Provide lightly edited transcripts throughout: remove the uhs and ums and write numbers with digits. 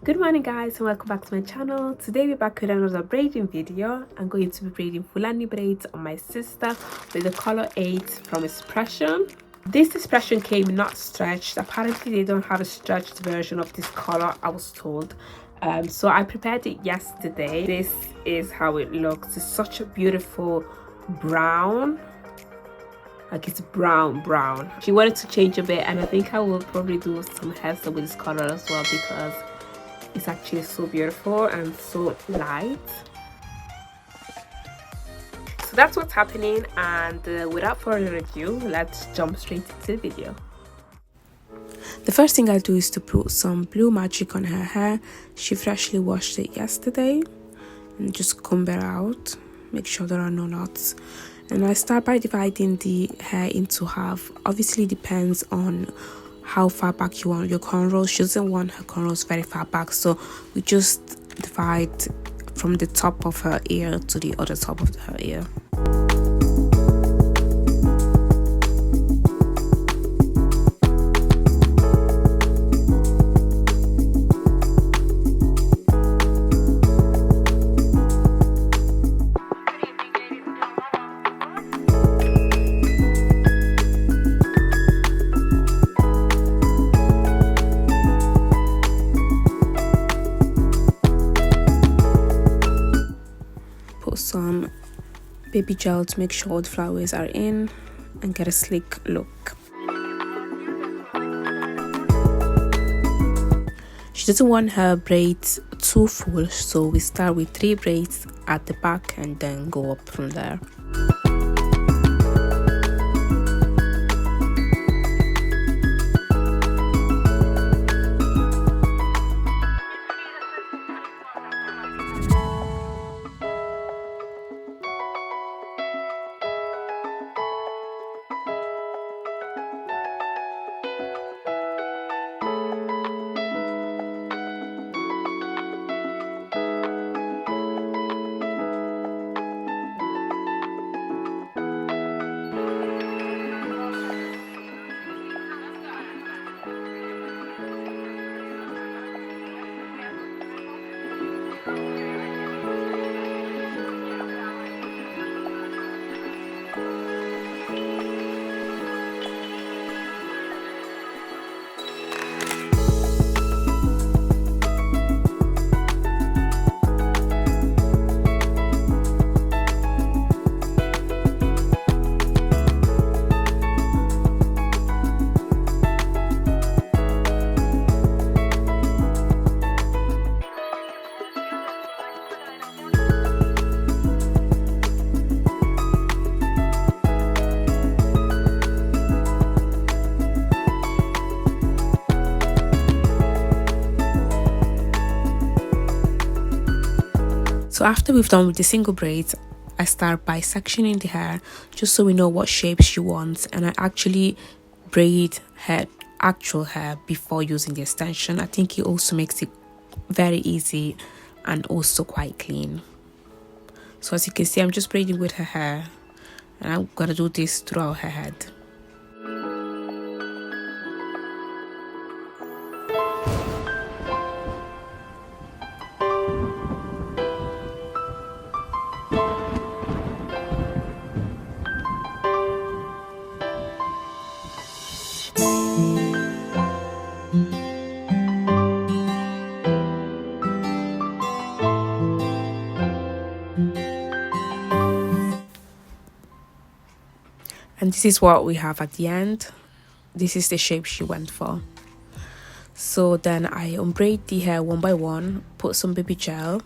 Good morning guys and welcome back to my channel. Today we're back with another braiding video. I'm going to be braiding Fulani braids on my sister with the color 8 from Expression. This Expression came not stretched. Apparently they don't have a stretched version of this color, I was told. So I prepared it yesterday. This is how it looks. It's such a beautiful brown, like it's brown. She wanted to change a bit, and I think I will probably do some hairstyle with this color as well because it's actually so beautiful and so light. So that's what's happening, and without further ado, let's jump straight into the video. The first thing I'll do is to put some blue magic on her hair. She freshly washed it yesterday, and just comb it out, make sure there are no knots. And I start by dividing the hair into half. Obviously depends on how far back you want your cornrows. She doesn't want her cornrows very far back, so we just divide from the top of her ear to the other top of her ear. Some baby gel to make sure all the flowers are in and get a sleek look. She doesn't want her braids too full, so we start with 3 braids at the back and then go up from there. So after we've done with the single braids, I start by sectioning the hair just so we know what shape she wants, and I actually braid her actual hair before using the extension. I think it also makes it very easy and also quite clean. So as you can see, I'm just braiding with her hair, and I'm gonna do this throughout her head. And this is what we have at the end. This is the shape she went for. So then I unbraid the hair one by one, put some baby gel.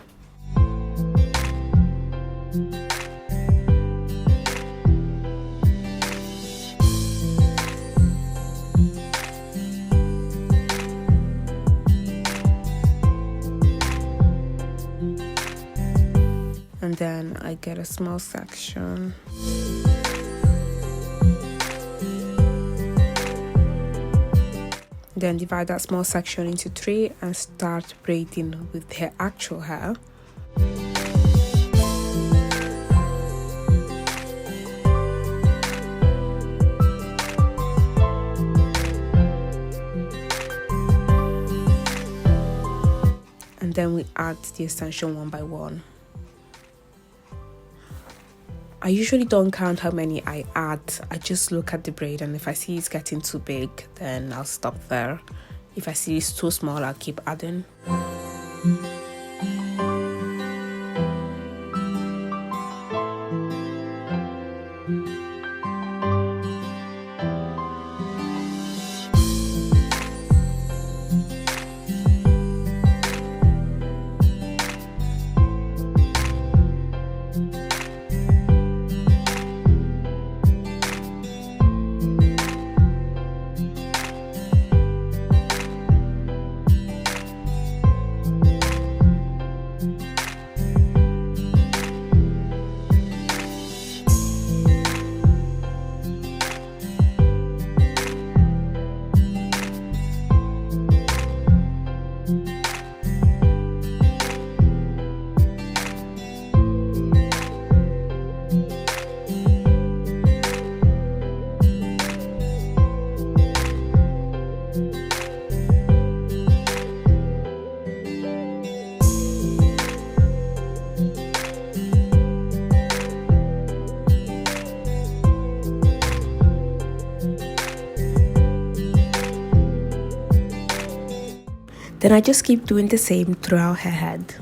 And then I get a small section. Then divide that small section into 3 and start braiding with her actual hair. and then we add the extension one by one. I usually don't count how many I add. I just look at the braid, and if I see it's getting too big, then I'll stop there. If I see it's too small, I'll keep adding. Then I just keep doing the same throughout her head.